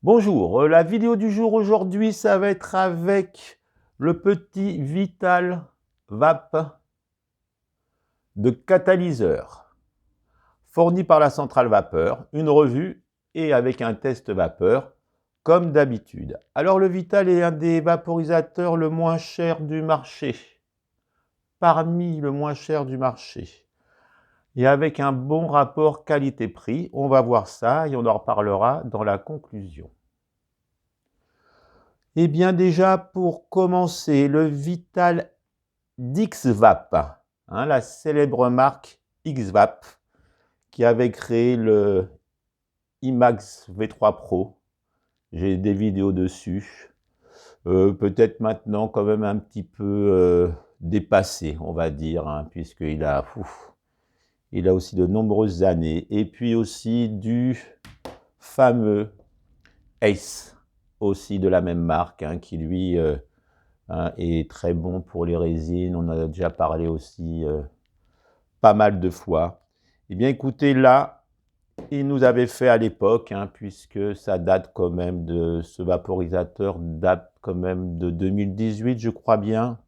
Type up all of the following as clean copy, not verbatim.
Bonjour, la vidéo du jour aujourd'hui, ça va être avec le petit Vital Vape de catalyseur, fourni par la centrale vapeur, une revue et avec un test vapeur, comme d'habitude. Alors le Vital est un des vaporisateurs le moins cher du marché, parmi le moins cher du marché. Et avec un bon rapport qualité-prix, on va voir ça et on en reparlera dans la conclusion. Eh bien déjà, pour commencer, le Vital d'XVAP, la célèbre marque XVAP, qui avait créé le IMAX V3 Pro. J'ai des vidéos dessus. Peut-être maintenant quand même un petit peu dépassé, on va dire, puisqu'il a, il a aussi de nombreuses années. Et puis aussi du fameux Ace, aussi de la même marque, qui lui est très bon pour les résines. On en a déjà parlé aussi pas mal de fois. Eh bien écoutez, là, il nous avait fait à l'époque, puisque ça date quand même de, ce vaporisateur date quand même de 2018, je crois bien.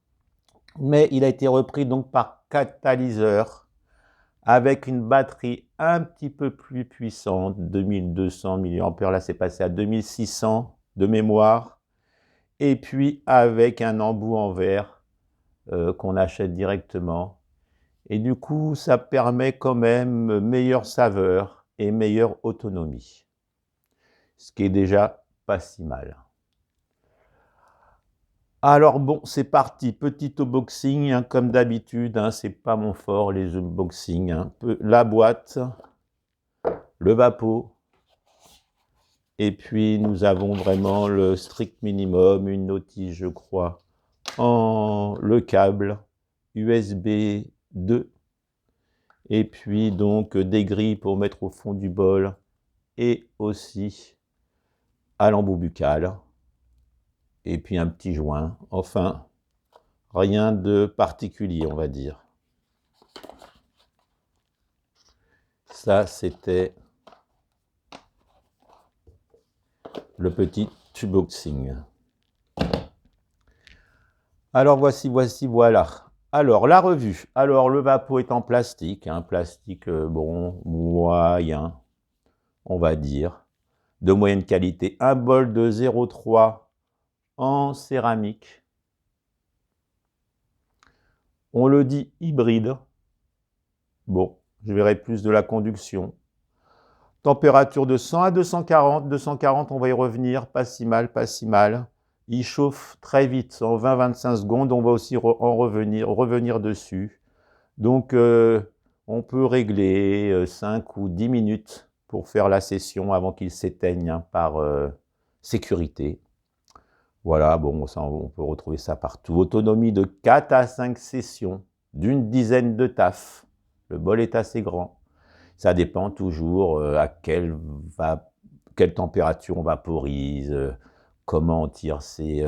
Mais il a été repris donc par catalyseur, avec une batterie un petit peu plus puissante, 2200 mAh, là c'est passé à 2600 de mémoire, et puis avec un embout en verre qu'on achète directement. Et du coup, ça permet quand même meilleure saveur et meilleure autonomie, ce qui est déjà pas si mal. Alors bon, c'est parti, petit unboxing, comme d'habitude, c'est pas mon fort les unboxings. La boîte, le vapeau, et puis nous avons vraiment le strict minimum, une notice je crois, le câble USB 2, et puis donc des grilles pour mettre au fond du bol, et aussi à l'embout buccal, et puis un petit joint, enfin, rien de particulier, on va dire. Ça, c'était le petit unboxing. Alors, voilà. Alors, la revue. Alors, le vapeau est en plastique, plastique, bon, moyen, on va dire, de moyenne qualité. Un bol de 0,3 en céramique. On le dit hybride. Bon, je verrai plus de la conduction. Température de 100 à 240. 240, on va y revenir. Pas si mal, pas si mal. Il chauffe très vite, en 20-25 secondes. On va aussi revenir dessus. Donc, on peut régler 5 ou 10 minutes pour faire la session avant qu'il s'éteigne par sécurité. Voilà, bon, ça, on peut retrouver ça partout. Autonomie de 4 à 5 sessions, d'une dizaine de taf. Le bol est assez grand. Ça dépend toujours à quelle température on vaporise, comment on tire ses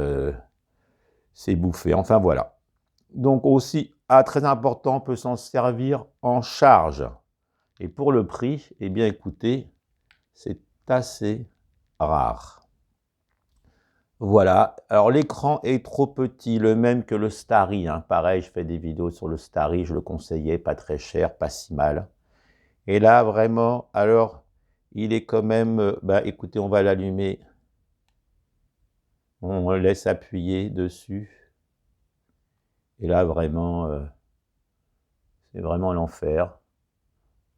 bouffées. Enfin, voilà. Donc aussi, très important, on peut s'en servir en charge. Et pour le prix, eh bien écoutez, c'est assez rare. Voilà, alors l'écran est trop petit, le même que le Starry. Pareil, je fais des vidéos sur le Starry, je le conseillais, pas très cher, pas si mal. Et là, vraiment, alors, il est quand même, écoutez, on va l'allumer. On laisse appuyer dessus. Et là, vraiment, c'est vraiment l'enfer.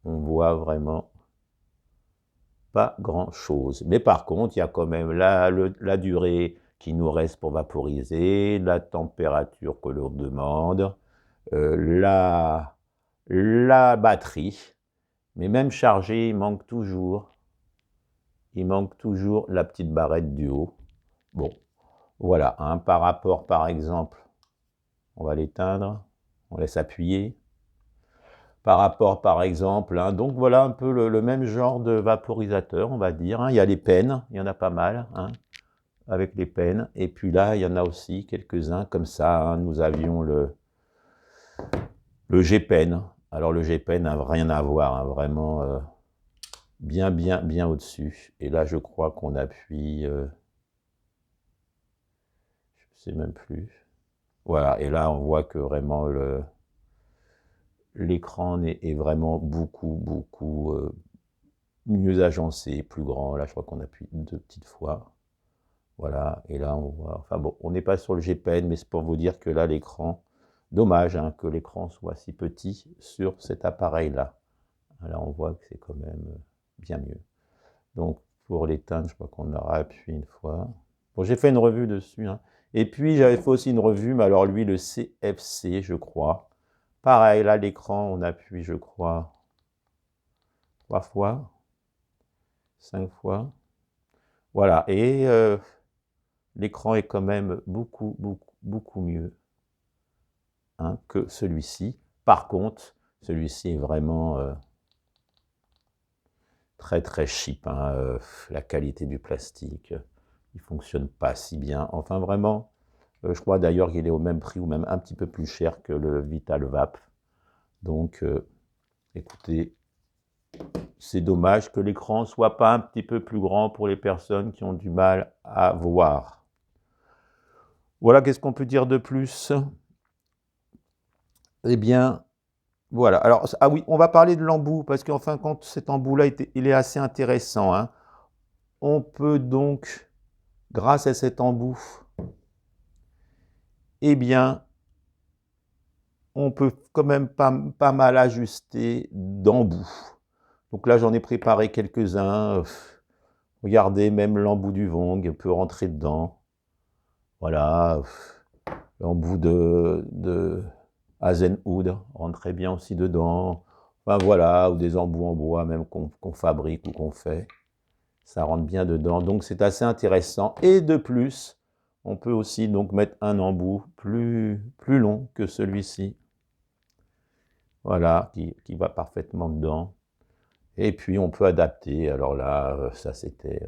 On voit vraiment pas grand-chose. Mais par contre, il y a quand même la durée qui nous reste pour vaporiser, la température que l'on demande, la batterie. Mais même chargé, il manque toujours la petite barrette du haut. Bon, voilà, par rapport, par exemple, on va l'éteindre, on laisse appuyer. Par rapport, par exemple, donc voilà un peu le même genre de vaporisateur, on va dire. Il y a les pennes, il y en a pas mal, avec les pennes. Et puis là, il y en a aussi quelques-uns comme ça. Nous avions le G-Pen. Alors le G-Pen n'a rien à voir, vraiment. bien au-dessus. Et là, je crois qu'on appuie, je ne sais même plus. Voilà, et là, on voit que vraiment l'écran est vraiment beaucoup mieux agencé, plus grand. Là, je crois qu'on appuie 2 petites fois. Voilà, et là, on voit... Enfin bon, on n'est pas sur le GPN, mais c'est pour vous dire que là, l'écran... Dommage hein, que l'écran soit si petit sur cet appareil-là. Là, on voit que c'est quand même bien mieux. Donc, pour l'éteindre, je crois qu'on aura appuyé une fois. Bon, j'ai fait une revue dessus. Hein. Et puis, j'avais fait aussi une revue, mais alors lui, le CFC, je crois. Pareil, là, l'écran, on appuie, je crois, 3 fois, 5 fois. Voilà, et l'écran est quand même beaucoup mieux hein, que celui-ci. Par contre, celui-ci est vraiment très cheap. Hein, la qualité du plastique, il ne fonctionne pas si bien. Enfin, vraiment, je crois d'ailleurs qu'il est au même prix ou même un petit peu plus cher que le VitalVap. Donc, écoutez, c'est dommage que l'écran ne soit pas un petit peu plus grand pour les personnes qui ont du mal à voir. Voilà, qu'est-ce qu'on peut dire de plus? Eh bien, voilà. Alors, ah oui, on va parler de l'embout, parce qu'en fin de compte, cet embout-là, il est assez intéressant. Hein. On peut donc, grâce à cet embout, eh bien, on peut quand même pas mal ajuster d'embout. Donc là, j'en ai préparé quelques-uns. Regardez, même l'embout du Vong peut rentrer dedans. Voilà. L'embout de Hazenwood rentrait bien aussi dedans. Enfin voilà, ou des embouts en bois même qu'on fabrique ou qu'on fait. Ça rentre bien dedans. Donc c'est assez intéressant. Et de plus, on peut aussi donc mettre un embout plus long que celui-ci. Voilà, qui va parfaitement dedans. Et puis on peut adapter. Alors là, ça c'était...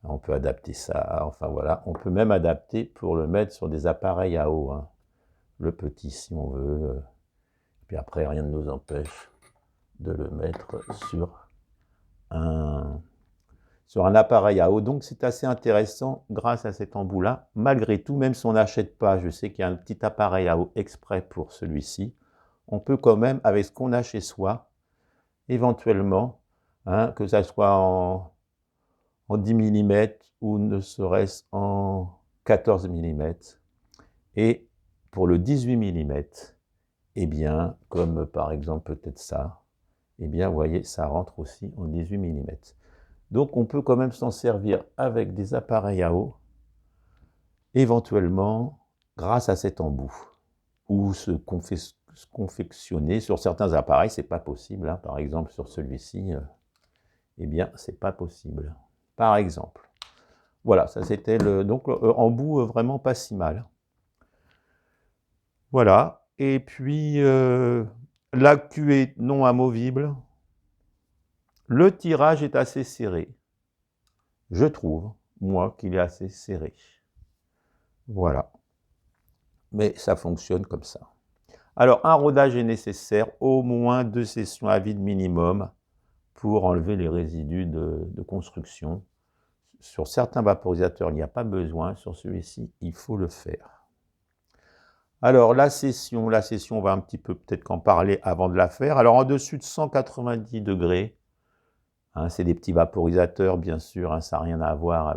on peut adapter ça. Enfin voilà, on peut même adapter pour le mettre sur des appareils à eau. Hein. Le petit si on veut. Puis après, rien ne nous empêche de le mettre sur un appareil à eau. Donc c'est assez intéressant grâce à cet embout-là. Malgré tout, même si on n'achète pas, je sais qu'il y a un petit appareil à eau exprès pour celui-ci, on peut quand même, avec ce qu'on a chez soi, éventuellement, hein, que ça soit en 10 mm ou ne serait-ce en 14 mm. Et pour le 18 mm, eh bien, comme par exemple peut-être ça, eh bien, vous voyez, ça rentre aussi en 18 mm. Donc, on peut quand même s'en servir avec des appareils à eau, éventuellement, grâce à cet embout, ou se confectionner. Sur certains appareils, c'est pas possible. Hein. Par exemple, sur celui-ci, eh bien, c'est pas possible. Par exemple. Voilà, ça c'était donc embout vraiment pas si mal. Voilà. Et puis, l'accu est non amovible. Le tirage est assez serré. Je trouve, moi, qu'il est assez serré. Voilà. Mais ça fonctionne comme ça. Alors, un rodage est nécessaire, au moins 2 sessions à vide minimum pour enlever les résidus de construction. Sur certains vaporisateurs, il n'y a pas besoin. Sur celui-ci, il faut le faire. Alors, la session, on va un petit peu peut-être qu'en parler avant de la faire. Alors, en dessus de 190 degrés, hein, c'est des petits vaporisateurs, bien sûr, hein, ça n'a rien à voir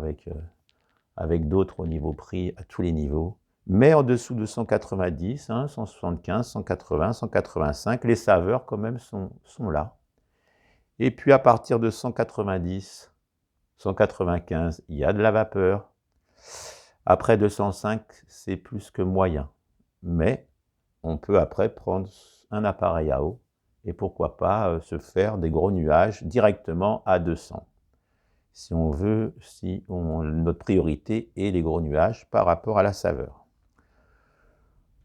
avec d'autres au niveau prix, à tous les niveaux. Mais en dessous de 190, hein, 175, 180, 185, les saveurs quand même sont là. Et puis à partir de 190, 195, il y a de la vapeur. Après 205, c'est plus que moyen. Mais on peut après prendre un appareil à eau et pourquoi pas se faire des gros nuages directement à 200. Si on veut, notre priorité est les gros nuages par rapport à la saveur.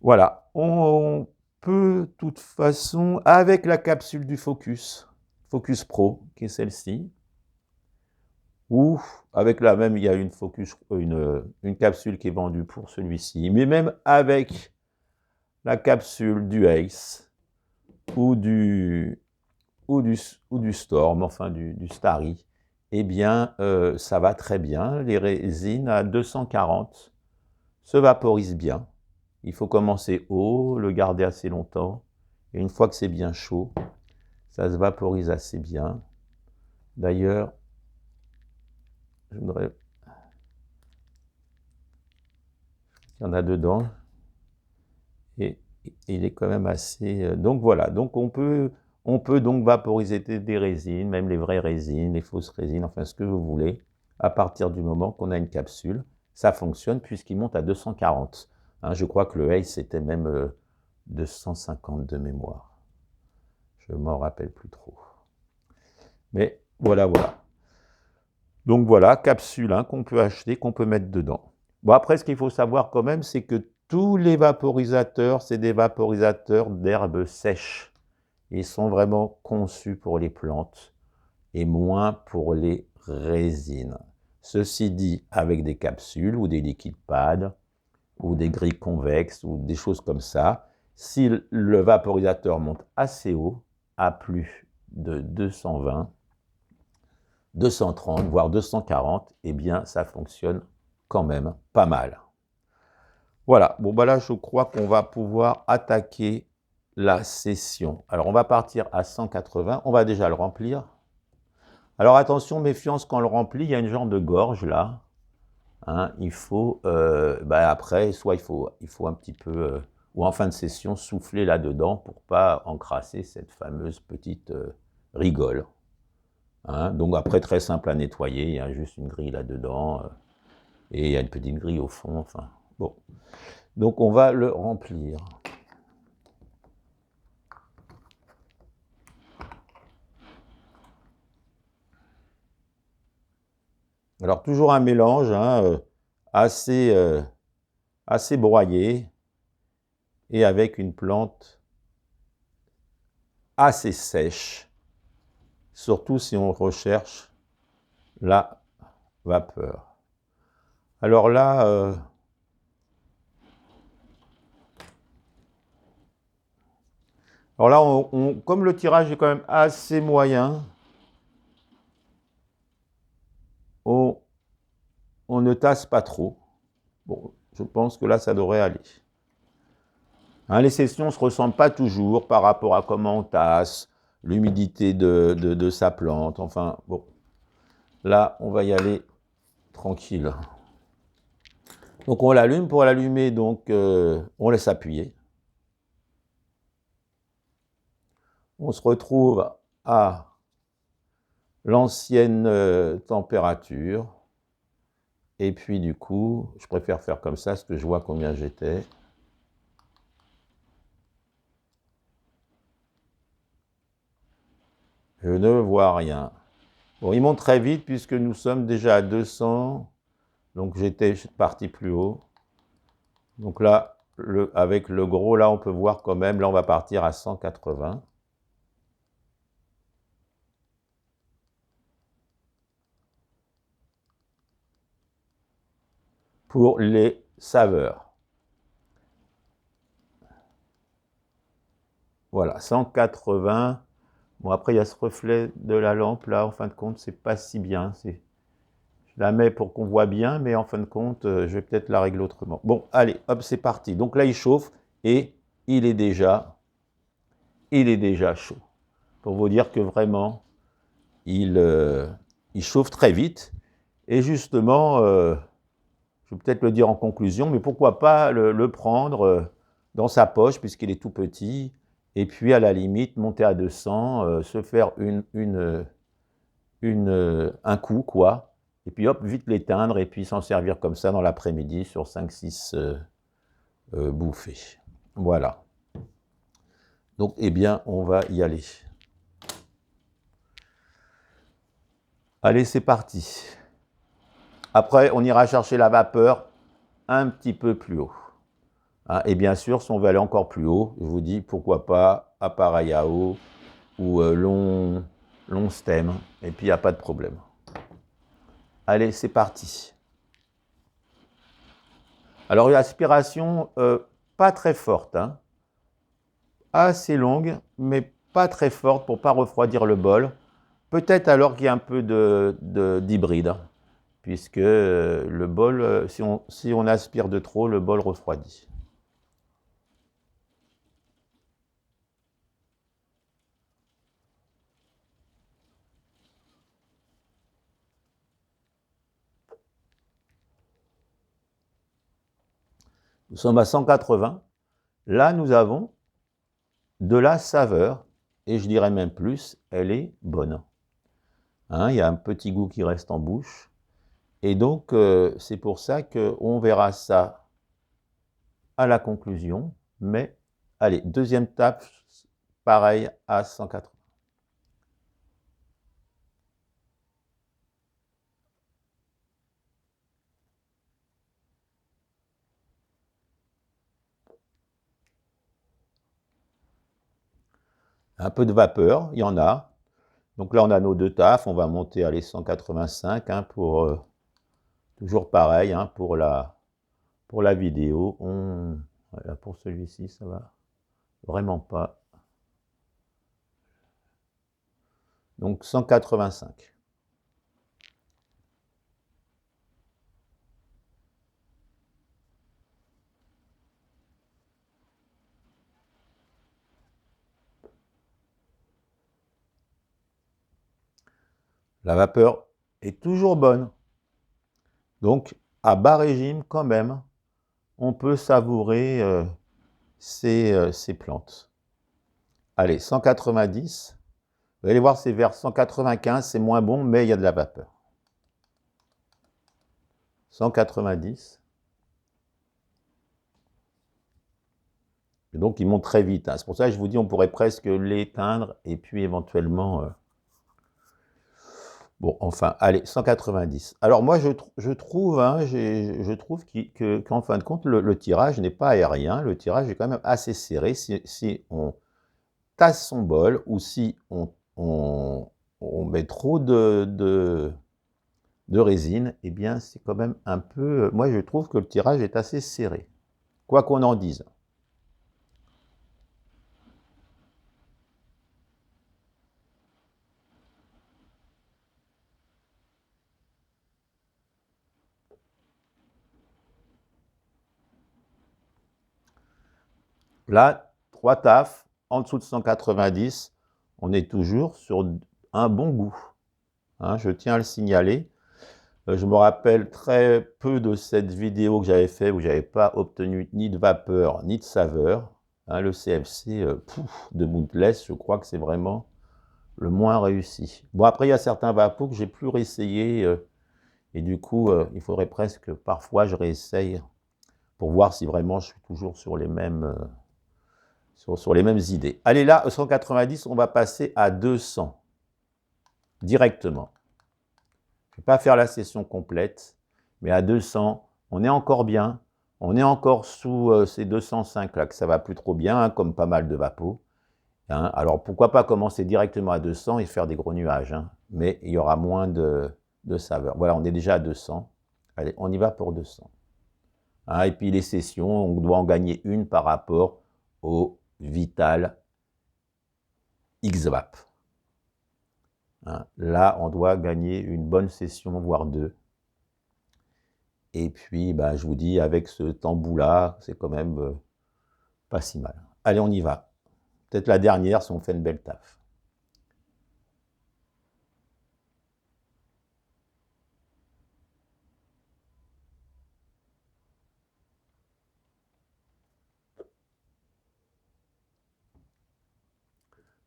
Voilà, on peut de toute façon, avec la capsule du Focus Pro, qui est celle-ci, ou avec la même, il y a une capsule qui est vendue pour celui-ci, mais même avec la capsule du Ace ou du ou du Storm, enfin du Starry, eh bien, ça va très bien. Les résines à 240 se vaporisent bien. Il faut commencer haut, le garder assez longtemps. Et une fois que c'est bien chaud, ça se vaporise assez bien. D'ailleurs, je voudrais... Il y en a dedans. Et il est quand même assez... Donc voilà, donc on peut donc vaporiser des résines, même les vraies résines, les fausses résines, enfin ce que vous voulez, à partir du moment qu'on a une capsule. Ça fonctionne puisqu'il monte à 240. Hein, je crois que le Ace c'était même 250 de mémoire. Je ne m'en rappelle plus trop. Mais voilà. Donc voilà, capsule hein, qu'on peut acheter, qu'on peut mettre dedans. Bon après, ce qu'il faut savoir quand même, c'est que tous les vaporisateurs, c'est des vaporisateurs d'herbes sèches. Ils sont vraiment conçus pour les plantes et moins pour les résines. Ceci dit, avec des capsules ou des liquides pads ou des grilles convexes ou des choses comme ça, si le vaporisateur monte assez haut, à plus de 220, 230, voire 240, eh bien, ça fonctionne quand même pas mal. Voilà, bon, bah là, je crois qu'on va pouvoir attaquer la session. Alors, on va partir à 180, on va déjà le remplir. Alors, attention, méfiance, quand on le remplit, il y a une genre de gorge, là. Hein, il faut, après, soit il faut un petit peu, ou en fin de session, souffler là-dedans pour pas encrasser cette fameuse petite rigole. Hein, donc après, très simple à nettoyer, il y a juste une grille là-dedans, et il y a une petite grille au fond, enfin, bon. Donc on va le remplir. Alors toujours un mélange hein, assez broyé, et avec une plante assez sèche, surtout si on recherche la vapeur. Alors là, comme le tirage est quand même assez moyen, on ne tasse pas trop. Bon, je pense que là, ça devrait aller. Hein, les sessions ne se ressemblent pas toujours par rapport à comment on tasse, l'humidité de sa plante, enfin, bon. Là, on va y aller tranquille. Donc, on l'allume. Pour l'allumer, donc, on laisse appuyer. On se retrouve à l'ancienne température. Et puis, du coup, je préfère faire comme ça, parce que je vois combien j'étais. Je ne vois rien. Bon, il monte très vite, puisque nous sommes déjà à 200. Donc, j'étais parti plus haut. Donc là, avec le gros, là, on peut voir quand même, là, on va partir à 180. Pour les saveurs. Voilà, 180. Bon, après, il y a ce reflet de la lampe, là, en fin de compte, c'est pas si bien. Je la mets pour qu'on voit bien, mais en fin de compte, je vais peut-être la régler autrement. Bon, allez, hop, c'est parti. Donc là, il chauffe et il est déjà chaud. Pour vous dire que vraiment, il chauffe très vite. Et justement, je vais peut-être le dire en conclusion, mais pourquoi pas le prendre dans sa poche, puisqu'il est tout petit, et puis à la limite, monter à 200, se faire un coup, quoi, et puis hop, vite l'éteindre, et puis s'en servir comme ça dans l'après-midi sur 5-6 bouffées. Voilà. Donc, eh bien, on va y aller. Allez, c'est parti. Après, on ira chercher la vapeur un petit peu plus haut. Hein, et bien sûr, si on veut aller encore plus haut, je vous dis, pourquoi pas appareil à eau ou long stem, et puis il n'y a pas de problème. Allez, c'est parti. Alors, une aspiration pas très forte, hein, assez longue, mais pas très forte pour ne pas refroidir le bol. Peut-être alors qu'il y a un peu d'hybride, puisque le bol, si on aspire de trop, le bol refroidit. Nous sommes à 180. Là, nous avons de la saveur, et je dirais même plus, elle est bonne. Hein, il y a un petit goût qui reste en bouche. Et donc, c'est pour ça qu'on verra ça à la conclusion. Mais, allez, deuxième tape, pareil, à 180. Un peu de vapeur, il y en a. Donc là, on a nos deux tafs. On va monter à les 185 hein, pour toujours pareil hein, pour la vidéo. Voilà, pour celui-ci, ça va vraiment pas. Donc 185. La vapeur est toujours bonne. Donc, à bas régime, quand même, on peut savourer ces plantes. Allez, 190. Vous allez voir, c'est vers 195, c'est moins bon, mais il y a de la vapeur. 190. Et donc, il monte très vite. Hein. C'est pour ça que je vous dis, on pourrait presque l'éteindre et puis éventuellement... Bon, enfin, allez, 190. Alors moi, je trouve, hein, je trouve qu'en fin de compte, le tirage n'est pas aérien. Le tirage est quand même assez serré. Si on tasse son bol ou si on met trop de résine, eh bien, c'est quand même un peu... Moi, je trouve que le tirage est assez serré, quoi qu'on en dise. Là, 3 tafs, en dessous de 190, on est toujours sur un bon goût. Hein, je tiens à le signaler. Je me rappelle très peu de cette vidéo que j'avais faite où je n'avais pas obtenu ni de vapeur ni de saveur. Hein, le CFC de Moontless, je crois que c'est vraiment le moins réussi. Bon, après, il y a certains vapos que j'ai plus réessayé et du coup, il faudrait presque que parfois je réessaye pour voir si vraiment je suis toujours sur les mêmes, sur les mêmes idées. Allez, là, 190, on va passer à 200 directement. Je ne vais pas faire la session complète, mais à 200, on est encore bien. On est encore sous ces 205 là, que ça va plus trop bien, hein, comme pas mal de vapos. Hein. Alors, pourquoi pas commencer directement à 200 et faire des gros nuages, hein, mais il y aura moins de saveur. Voilà, on est déjà à 200. Allez, on y va pour 200. Hein, et puis les sessions, on doit en gagner une par rapport au Vital XVAP. Hein, là, on doit gagner une bonne session, voire deux. Et puis, bah, je vous dis, avec ce tambour-là, c'est quand même pas si mal. Allez, on y va. Peut-être la dernière si on fait une belle taf.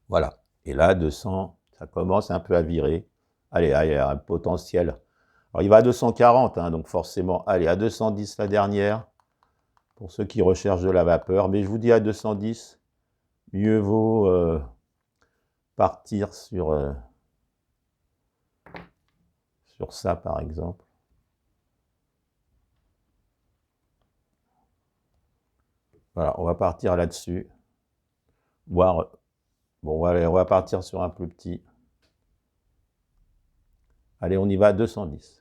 Voilà. Et là, 200, ça commence un peu à virer. Allez, allez, un potentiel. Alors, il va à 240, hein, donc forcément, allez, à 210 la dernière, pour ceux qui recherchent de la vapeur. Mais je vous dis à 210, mieux vaut partir sur ça, par exemple. Voilà, on va partir là-dessus. Voir, bon, allez, on va partir sur un plus petit. Allez, on y va à 210.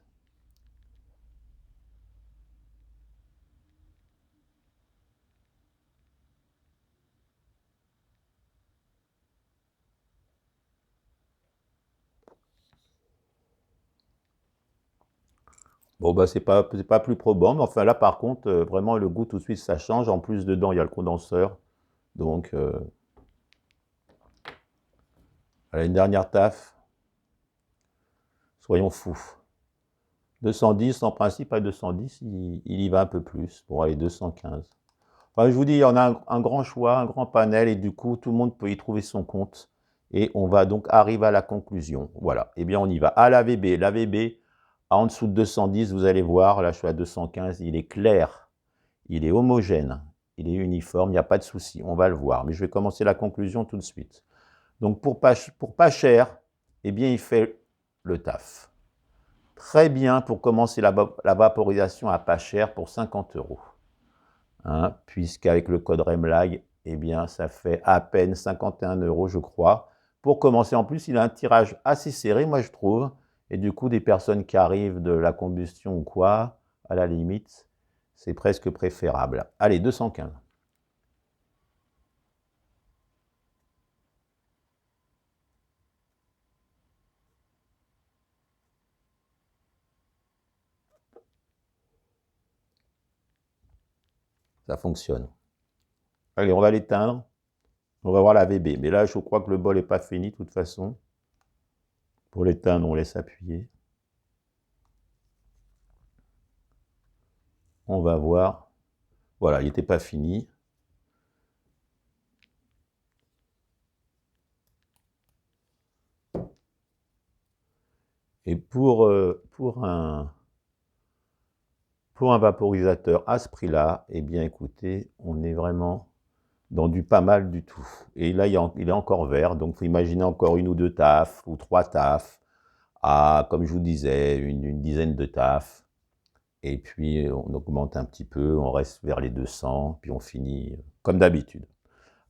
Bon, bah, c'est pas plus probant, mais enfin là, par contre, vraiment, le goût, tout de suite, ça change. En plus, dedans, il y a le condenseur. Donc, allez, une dernière taf. Soyons fous. 210, en principe, à 210, il y va un peu plus. Bon, allez, 215. Enfin, je vous dis, on a un grand choix, un grand panel, et du coup, tout le monde peut y trouver son compte. Et on va donc arriver à la conclusion. Voilà. Eh bien, on y va. À l'AVB. L'AVB, en dessous de 210, vous allez voir, là, je suis à 215, il est clair, il est homogène, il est uniforme, il n'y a pas de souci, on va le voir. Mais je vais commencer la conclusion tout de suite. Donc, pour pas cher, eh bien, il fait le taf. Très bien pour commencer la vaporisation à pas cher pour 50 €. Hein, puisqu'avec le code REMLAG, eh bien, ça fait à peine 51 €, je crois. Pour commencer, en plus, il a un tirage assez serré, moi, je trouve. Et du coup, des personnes qui arrivent de la combustion ou quoi, à la limite, c'est presque préférable. Allez, 215. Ça fonctionne. Allez, on va l'éteindre. On va voir la VB. Mais là, je crois que le bol n'est pas fini, de toute façon. Pour l'éteindre, on laisse appuyer. On va voir. Voilà, il n'était pas fini. Et pour un vaporisateur à ce prix-là, eh bien écoutez, on est vraiment dans du pas mal du tout. Et là, il est encore vert, donc il faut imaginer encore une ou deux tafs, ou trois tafs, à, comme je vous disais, une dizaine de tafs. Et puis, on augmente un petit peu, on reste vers les 200, puis on finit comme d'habitude.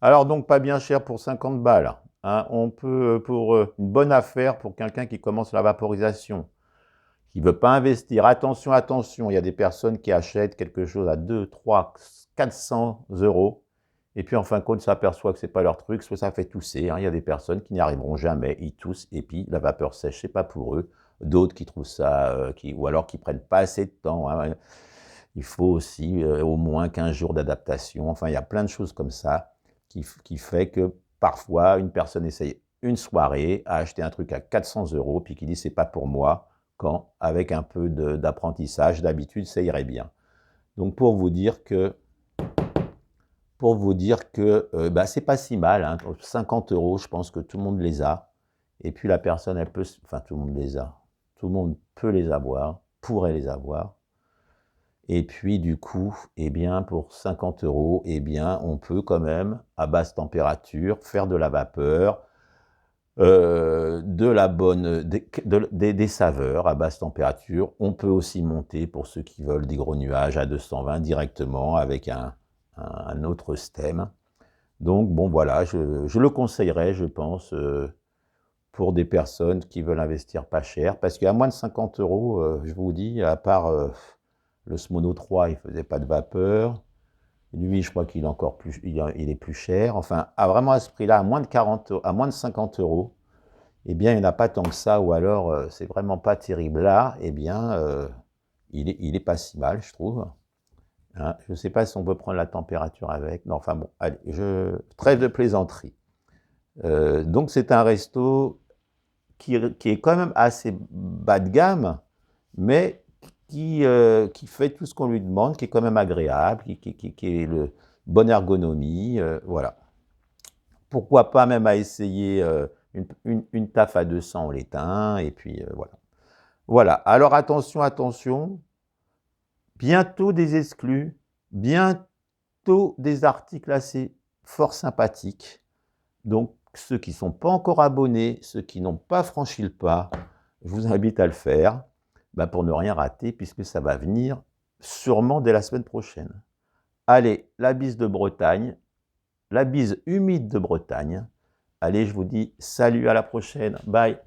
Alors donc, pas bien cher pour 50 balles. Hein. On peut, pour une bonne affaire, pour quelqu'un qui commence la vaporisation, qui ne veut pas investir, attention, attention, il y a des personnes qui achètent quelque chose à 2, 3, 400 €, et puis en fin de compte, s'aperçoivent que ce n'est pas leur truc, soit ça fait tousser, hein. Il y a des personnes qui n'y arriveront jamais, ils toussent, et puis la vapeur sèche, ce n'est pas pour eux. D'autres qui trouvent ça, ou alors qui ne prennent pas assez de temps. Hein. Il faut aussi au moins 15 jours d'adaptation. Enfin, il y a plein de choses comme ça qui fait que parfois, une personne essaye une soirée à acheter un truc à 400 €, puis qui dit c'est pas pour moi, quand avec un peu d'apprentissage, d'habitude, ça irait bien. Donc pour vous dire que bah, c'est pas si mal, hein. 50 €, je pense que tout le monde les a. Et puis la personne, elle peut, enfin tout le monde les a. Tout le monde peut les avoir, pourrait les avoir. Et puis du coup, eh bien, pour 50 €, eh bien, on peut quand même, à basse température, faire de la vapeur, de la bonne, des saveurs à basse température. On peut aussi monter, pour ceux qui veulent, des gros nuages à 220 directement avec un autre stem. Donc bon, voilà, je le conseillerais, je pense, pour des personnes qui veulent investir pas cher, parce qu'à moins de 50 €, je vous dis, à part le Smono 3, il ne faisait pas de vapeur. Lui, je crois qu'il est encore plus, il est plus cher. Enfin, vraiment à ce prix-là, à moins de 50 €, eh bien, il n'y en a pas tant que ça, ou alors c'est vraiment pas terrible. Là, eh bien, il est pas si mal, je trouve. Hein, je ne sais pas si on peut prendre la température avec. Non, enfin bon, allez, trêve de plaisanterie. Donc, c'est un resto qui est quand même assez bas de gamme, mais qui fait tout ce qu'on lui demande, qui est quand même agréable, qui est le bonne ergonomie, voilà. Pourquoi pas même à essayer une taf à 200, on l'éteint, et puis voilà. Voilà, alors attention, attention, bientôt des exclus, bientôt des articles assez fort sympathiques. Donc, ceux qui ne sont pas encore abonnés, ceux qui n'ont pas franchi le pas, je vous invite à le faire, pour ne rien rater, puisque ça va venir sûrement dès la semaine prochaine. Allez, la bise de Bretagne, la bise humide de Bretagne. Allez, je vous dis salut, à la prochaine, bye.